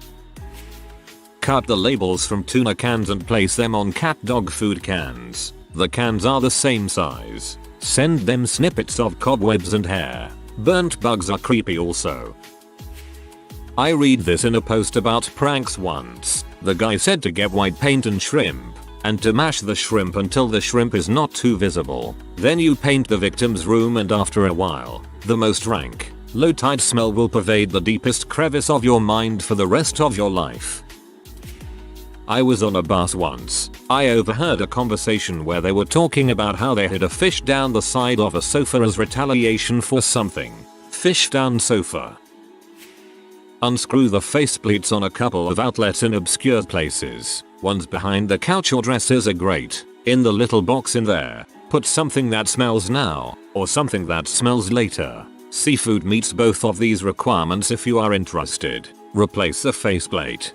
Cut the labels from tuna cans and place them on cat dog food cans. The cans are the same size. Send them snippets of cobwebs and hair. Burnt bugs are creepy also. I read this in a post about pranks once. The guy said to get white paint and shrimp, and to mash the shrimp until the shrimp is not too visible. Then you paint the victim's room, and after a while, the most rank, low-tide smell will pervade the deepest crevice of your mind for the rest of your life. I was on a bus once. I overheard a conversation where they were talking about how they hid a fish down the side of a sofa as retaliation for something. Fish down sofa. Unscrew the faceplates on a couple of outlets in obscure places. Ones behind the couch or dressers are great. In the little box in there, put something that smells now, or something that smells later. Seafood meets both of these requirements if you are interested. Replace the faceplate.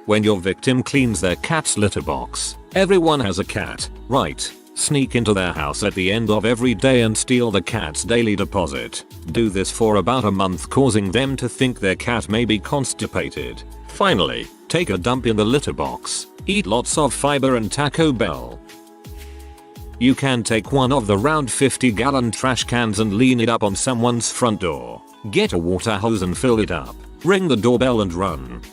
When your victim cleans their cat's litter box, everyone has a cat, right? Sneak into their house at the end of every day and steal the cat's daily deposit. Do this for about a month, causing them to think their cat may be constipated. Finally, take a dump in the litter box. Eat lots of fiber and Taco Bell. You can take one of the round 50-gallon trash cans and lean it up on someone's front door. Get a water hose and fill it up. Ring the doorbell and run.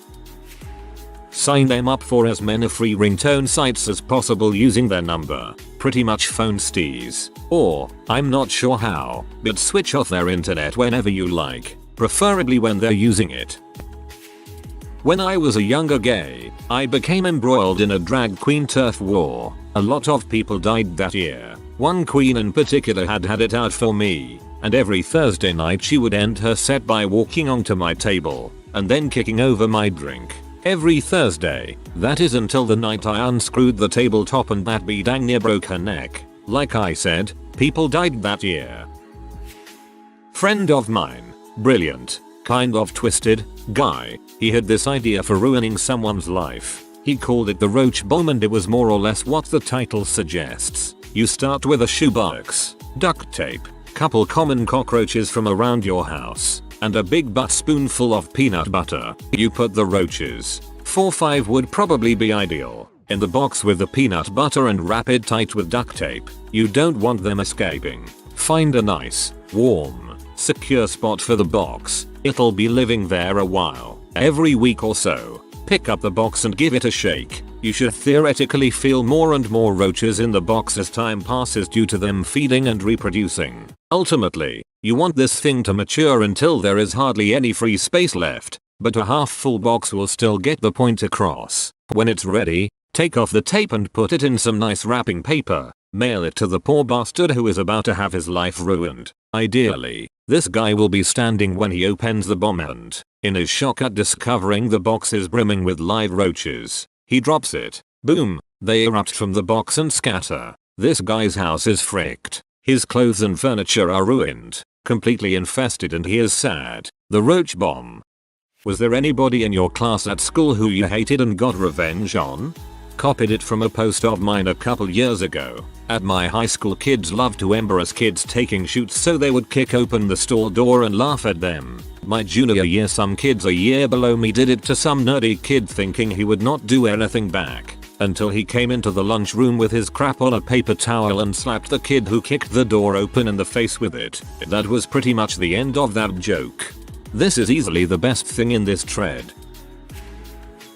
Sign them up for as many free ringtone sites as possible using their number. Pretty much phone stees. Or, I'm not sure how, but switch off their internet whenever you like. Preferably when they're using it. When I was a younger gay, I became embroiled in a drag queen turf war. A lot of people died that year. One queen in particular had it out for me, and every Thursday night she would end her set by walking onto my table, and then kicking over my drink. Every Thursday, that is until the night I unscrewed the tabletop and that bee dang near broke her neck. Like I said, people died that year. Friend of mine, brilliant, kind of twisted guy, he had this idea for ruining someone's life. He called it the roach bomb, and it was more or less what the title suggests. You start with a shoebox, duct tape, couple common cockroaches from around your house, and a big butt spoonful of peanut butter. You put the roaches, 4-5 would probably be ideal, in the box with the peanut butter and wrap it tight with duct tape. You don't want them escaping. Find a nice, warm, secure spot for the box. It'll be living there a while. Every week or so, pick up the box and give it a shake. You should theoretically feel more and more roaches in the box as time passes due to them feeding and reproducing. Ultimately, you want this thing to mature until there is hardly any free space left, but a half full box will still get the point across. When it's ready, take off the tape and put it in some nice wrapping paper. Mail it to the poor bastard who is about to have his life ruined. Ideally, this guy will be standing when he opens the bomb and, in his shock at discovering the box is brimming with live roaches, he drops it. Boom, they erupt from the box and scatter. This guy's house is fricked. His clothes and furniture are ruined, completely infested, and he is sad. The roach bomb. Was there anybody in your class at school who you hated and got revenge on? Copied it from a post of mine a couple years ago. At my high school, kids loved to embarrass kids taking shoots, so they would kick open the store door and laugh at them. My junior year, some kids a year below me did it to some nerdy kid thinking he would not do anything back, until he came into the lunchroom with his crap on a paper towel and slapped the kid who kicked the door open in the face with it. That was pretty much the end of that joke. This is easily the best thing in this thread.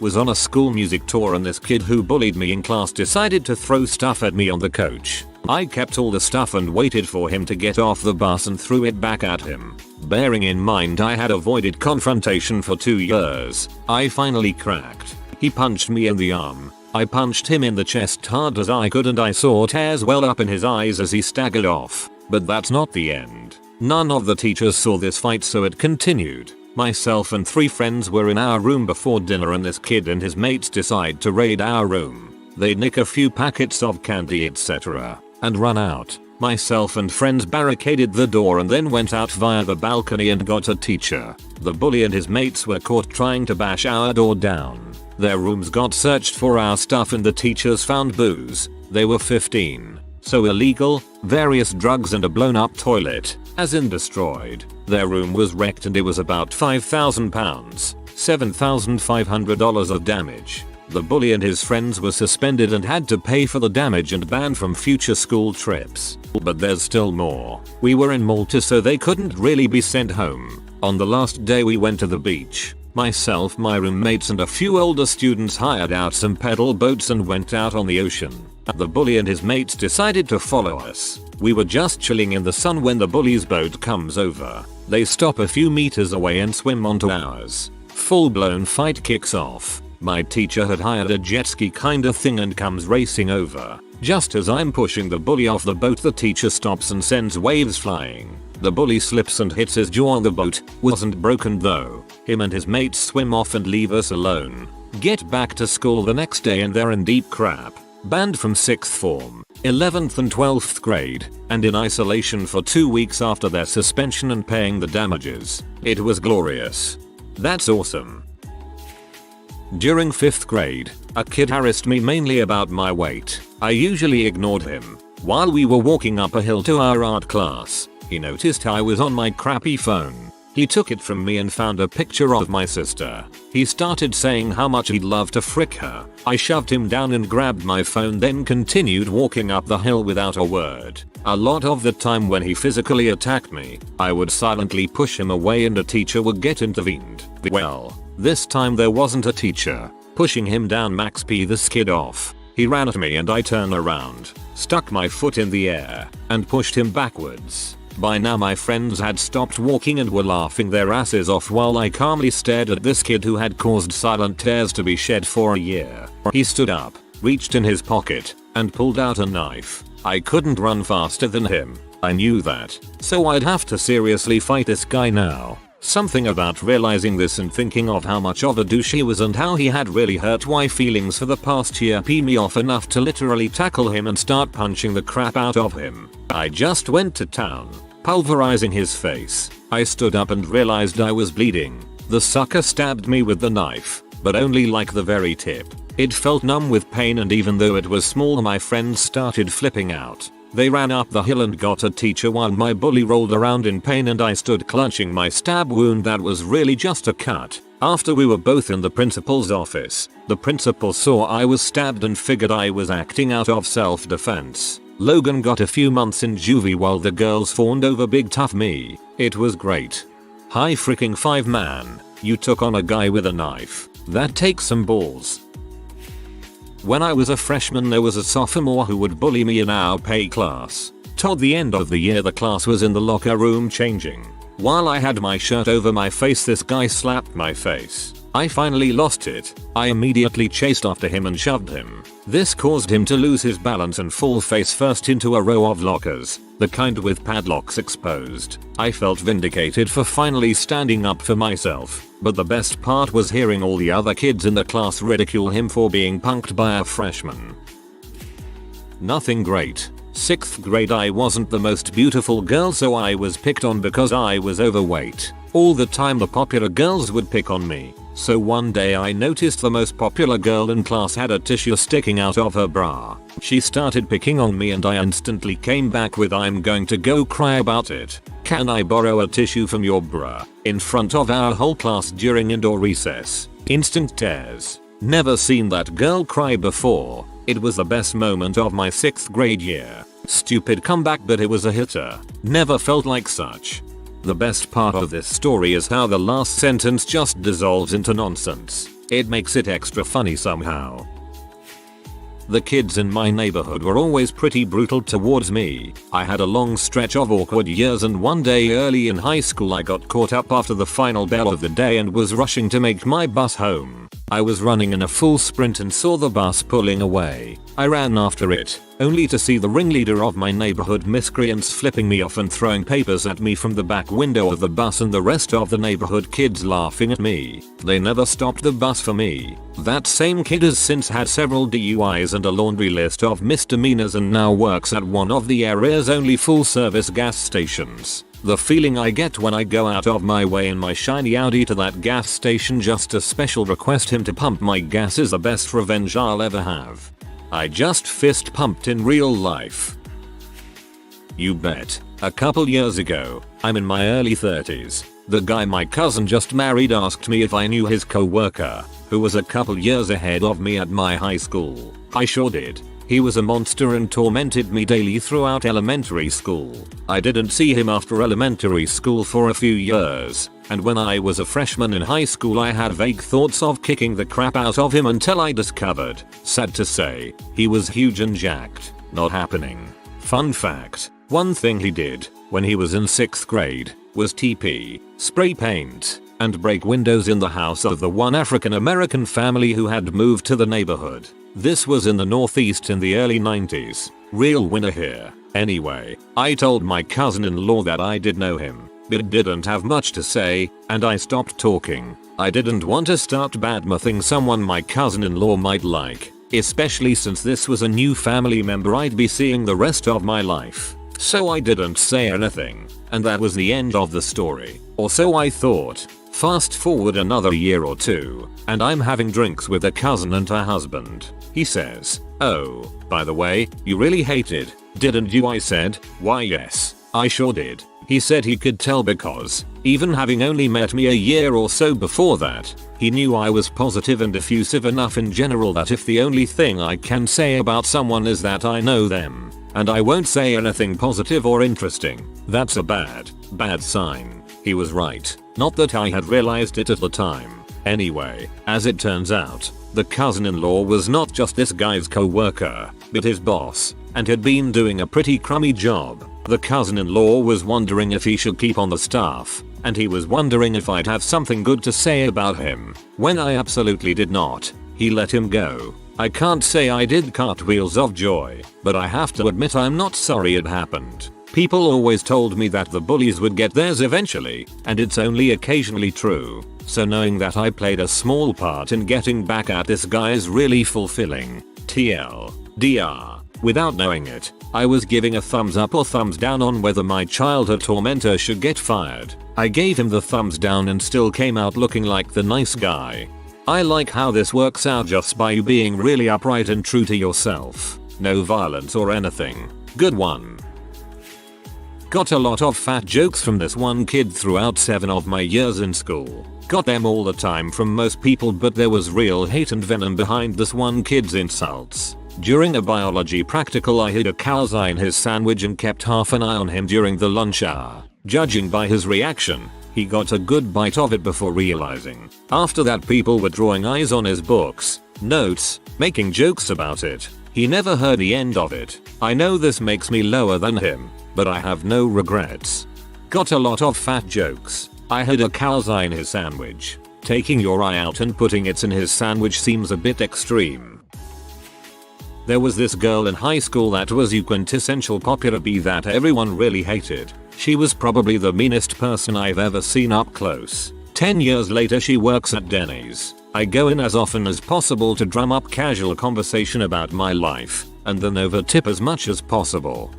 Was on a school music tour and this kid who bullied me in class decided to throw stuff at me on the coach. I kept all the stuff and waited for him to get off the bus and threw it back at him. Bearing in mind I had avoided confrontation for 2 years, I finally cracked. He punched me in the arm. I punched him in the chest hard as I could and I saw tears well up in his eyes as he staggered off. But that's not the end. None of the teachers saw this fight, so it continued. Myself and 3 friends were in our room before dinner and this kid and his mates decide to raid our room. They'd nick a few packets of candy etc. and run out. Myself and friends barricaded the door and then went out via the balcony and got a teacher. The bully and his mates were caught trying to bash our door down. Their rooms got searched for our stuff and the teachers found booze. They were 15. So illegal, various drugs and a blown up toilet, as in destroyed. Their room was wrecked and it was about £5,000, $7,500 of damage. The bully and his friends were suspended and had to pay for the damage and banned from future school trips. But there's still more. We were in Malta, so they couldn't really be sent home. On the last day we went to the beach. Myself, my roommates and a few older students hired out some pedal boats and went out on the ocean. The bully and his mates decided to follow us. We were just chilling in the sun when the bully's boat comes over. They stop a few meters away and swim onto ours. Full-blown fight kicks off. My teacher had hired a jet ski kinda thing and comes racing over. Just as I'm pushing the bully off the boat, the teacher stops and sends waves flying. The bully slips and hits his jaw on the boat. Wasn't broken though. Him and his mates swim off and leave us alone. Get back to school the next day and they're in deep crap. Banned from 6th form, 11th and 12th grade, and in isolation for 2 weeks after their suspension and paying the damages. It was glorious. That's awesome. During 5th grade, a kid harassed me mainly about my weight. I usually ignored him. While we were walking up a hill to our art class, he noticed I was on my crappy phone. He took it from me and found a picture of my sister. He started saying how much he'd love to frick her. I shoved him down and grabbed my phone, then continued walking up the hill without a word. A lot of the time when he physically attacked me, I would silently push him away and a teacher would get intervened. Well, this time there wasn't a teacher. Pushing him down Max P the skid off. He ran at me and I turned around, stuck my foot in the air, and pushed him backwards. By now my friends had stopped walking and were laughing their asses off while I calmly stared at this kid who had caused silent tears to be shed for a year. He stood up, reached in his pocket, and pulled out a knife. I couldn't run faster than him. I knew that. So I'd have to seriously fight this guy now. Something about realizing this and thinking of how much of a douche he was and how he had really hurt my feelings for the past year peed me off enough to literally tackle him and start punching the crap out of him. I just went to town, pulverizing his face. I stood up and realized I was bleeding. The sucker stabbed me with the knife, but only like the very tip. It felt numb with pain, and even though it was small, my friends started flipping out. They ran up the hill and got a teacher while my bully rolled around in pain and I stood clutching my stab wound that was really just a cut. After we were both in the principal's office, the principal saw I was stabbed and figured I was acting out of self-defense. Logan got a few months in juvie while the girls fawned over big tough me. It was great. High freaking five, man. You took on a guy with a knife. That takes some balls. When I was a freshman, there was a sophomore who would bully me in our PE class. Toward the end of the year, the class was in the locker room changing. While I had my shirt over my face, this guy slapped my face. I finally lost it. I immediately chased after him and shoved him. This caused him to lose his balance and fall face first into a row of lockers, the kind with padlocks exposed. I felt vindicated for finally standing up for myself, but the best part was hearing all the other kids in the class ridicule him for being punked by a freshman. Nothing great. 6th grade, I wasn't the most beautiful girl, so I was picked on because I was overweight. All the time the popular girls would pick on me. So one day I noticed the most popular girl in class had a tissue sticking out of her bra. She started picking on me and I instantly came back with, "I'm going to go cry about it. Can I borrow a tissue from your bra?" in front of our whole class during indoor recess. Instant tears. Never seen that girl cry before. It was the best moment of my 6th grade year. Stupid comeback, but it was a hitter. Never felt like such. The best part of this story is how the last sentence just dissolves into nonsense. It makes it extra funny somehow. The kids in my neighborhood were always pretty brutal towards me. I had a long stretch of awkward years, and one day early in high school I got caught up after the final bell of the day and was rushing to make my bus home. I was running in a full sprint and saw the bus pulling away. I ran after it, only to see the ringleader of my neighborhood miscreants flipping me off and throwing papers at me from the back window of the bus, and the rest of the neighborhood kids laughing at me. They never stopped the bus for me. That same kid has since had several DUIs and a laundry list of misdemeanors and now works at one of the area's only full-service gas stations. The feeling I get when I go out of my way in my shiny Audi to that gas station just to special request him to pump my gas is the best revenge I'll ever have. I just fist pumped in real life. You bet. A couple years ago, I'm in my early 30s. The guy my cousin just married asked me if I knew his co-worker, who was a couple years ahead of me at my high school. I sure did. He was a monster and tormented me daily throughout elementary school. I didn't see him after elementary school for a few years, and when I was a freshman in high school I had vague thoughts of kicking the crap out of him until I discovered, sad to say, he was huge and jacked. Not happening. Fun fact, one thing he did when he was in 6th grade was TP, spray paint, and break windows in the house of the one African American family who had moved to the neighborhood. This was in the Northeast in the early 90s. Real winner here. Anyway, I told my cousin-in-law that I did know him, but didn't have much to say, and I stopped talking. I didn't want to start badmouthing someone my cousin-in-law might like, especially since this was a new family member I'd be seeing the rest of my life. So I didn't say anything, and that was the end of the story, or so I thought. Fast forward another year or two, and I'm having drinks with a cousin and her husband. He says, "Oh, by the way, you really hated, didn't you?" I said, "Why yes, I sure did." He said he could tell because, even having only met me a year or so before that, he knew I was positive and effusive enough in general that if the only thing I can say about someone is that I know them, and I won't say anything positive or interesting, that's a bad sign. He was right. Not that I had realized it at the time. Anyway, as it turns out, the cousin-in-law was not just this guy's co-worker, but his boss, and had been doing a pretty crummy job. The cousin-in-law was wondering if he should keep on the staff, and he was wondering if I'd have something good to say about him. When I absolutely did not, he let him go. I can't say I did cartwheels of joy, but I have to admit I'm not sorry it happened. People always told me that the bullies would get theirs eventually, and it's only occasionally true. So knowing that I played a small part in getting back at this guy is really fulfilling. TLDR. Without knowing it, I was giving a thumbs up or thumbs down on whether my childhood tormentor should get fired. I gave him the thumbs down and still came out looking like the nice guy. I like how this works out just by you being really upright and true to yourself. No violence or anything. Good one. Got a lot of fat jokes from this one kid throughout 7 of my years in school. Got them all the time from most people, but there was real hate and venom behind this one kid's insults. During a biology practical, I hid a calzone in his sandwich and kept half an eye on him during the lunch hour. Judging by his reaction, he got a good bite of it before realizing. After that, people were drawing eyes on his books, notes, making jokes about it. He never heard the end of it. I know this makes me lower than him, but I have no regrets. Got a lot of fat jokes. I had a calzone in his sandwich. Taking your eye out and putting it in his sandwich seems a bit extreme. There was this girl in high school that was your quintessential popular bee that everyone really hated. She was probably the meanest person I've ever seen up close. 10 years later, she works at Denny's. I go in as often as possible to drum up casual conversation about my life, and then overtip as much as possible.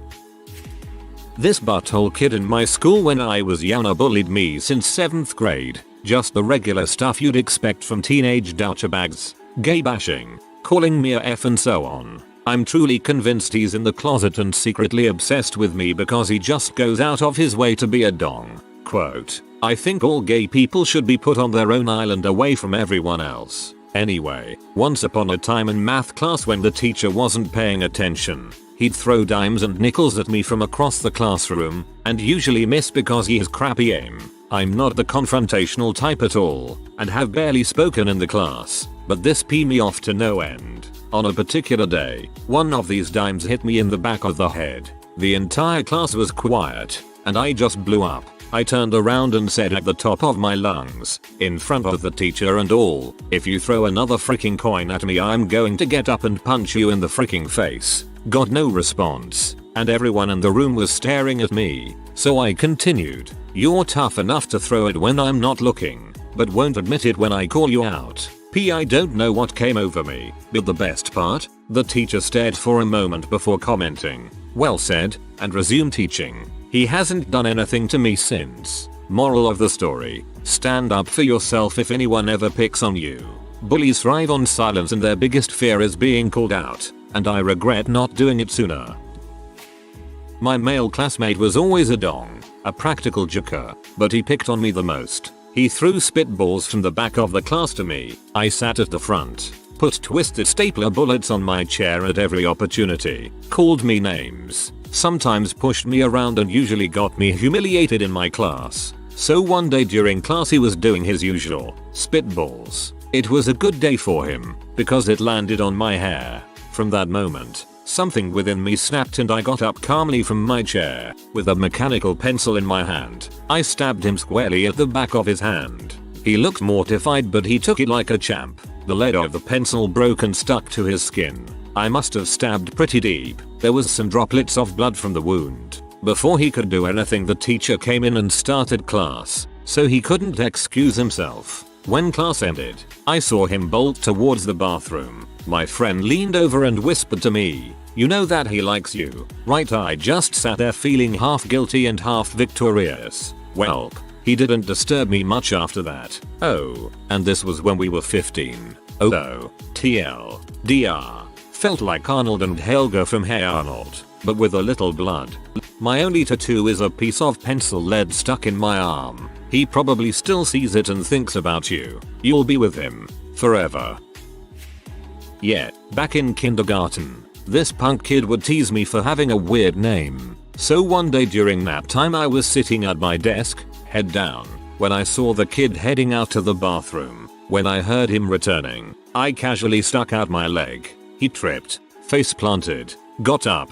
This butthole kid in my school when I was younger bullied me since 7th grade. Just the regular stuff you'd expect from teenage douchebags. Gay bashing, calling me a F and so on. I'm truly convinced he's in the closet and secretly obsessed with me because he just goes out of his way to be a dong. Quote, "I think all gay people should be put on their own island away from everyone else." Anyway, once upon a time in math class when the teacher wasn't paying attention, he'd throw dimes and nickels at me from across the classroom, and usually miss because he has crappy aim. I'm not the confrontational type at all, and have barely spoken in the class, but this pee me off to no end. On a particular day, one of these dimes hit me in the back of the head. The entire class was quiet, and I just blew up. I turned around and said at the top of my lungs, in front of the teacher and all, "If you throw another freaking coin at me, I'm going to get up and punch you in the freaking face." Got no response, and everyone in the room was staring at me, so I continued, "You're tough enough to throw it when I'm not looking, but won't admit it when I call you out." I don't know what came over me, but the best part? The teacher stared for a moment before commenting, "Well said," and resumed teaching. He hasn't done anything to me since. Moral of the story, stand up for yourself if anyone ever picks on you. Bullies thrive on silence and their biggest fear is being called out, and I regret not doing it sooner. My male classmate was always a dong, a practical joker, but he picked on me the most. He threw spitballs from the back of the class to me. I sat at the front, put twisted stapler bullets on my chair at every opportunity, called me names, sometimes pushed me around and usually got me humiliated in my class. So one day during class he was doing his usual spitballs. It was a good day for him, because it landed on my hair. From that moment, something within me snapped and I got up calmly from my chair. With a mechanical pencil in my hand, I stabbed him squarely at the back of his hand. He looked mortified, but he took it like a champ. The lead of the pencil broke and stuck to his skin. I must have stabbed pretty deep. There was some droplets of blood from the wound. Before he could do anything, the teacher came in and started class, so he couldn't excuse himself. When class ended, I saw him bolt towards the bathroom. My friend leaned over and whispered to me, You know that he likes you, right? I just sat there feeling half guilty and half victorious. Welp. He didn't disturb me much after that. Oh, and this was when we were 15. Oh, TL. DR. Felt like Arnold and Helga from Hey Arnold, but with a little blood. My only tattoo is a piece of pencil lead stuck in my arm. He probably still sees it and thinks about you. You'll be with him forever. Yeah, back in kindergarten, this punk kid would tease me for having a weird name. So one day during nap time I was sitting at my desk, head down, when I saw the kid heading out to the bathroom. When I heard him returning, I casually stuck out my leg. He tripped, face planted, got up,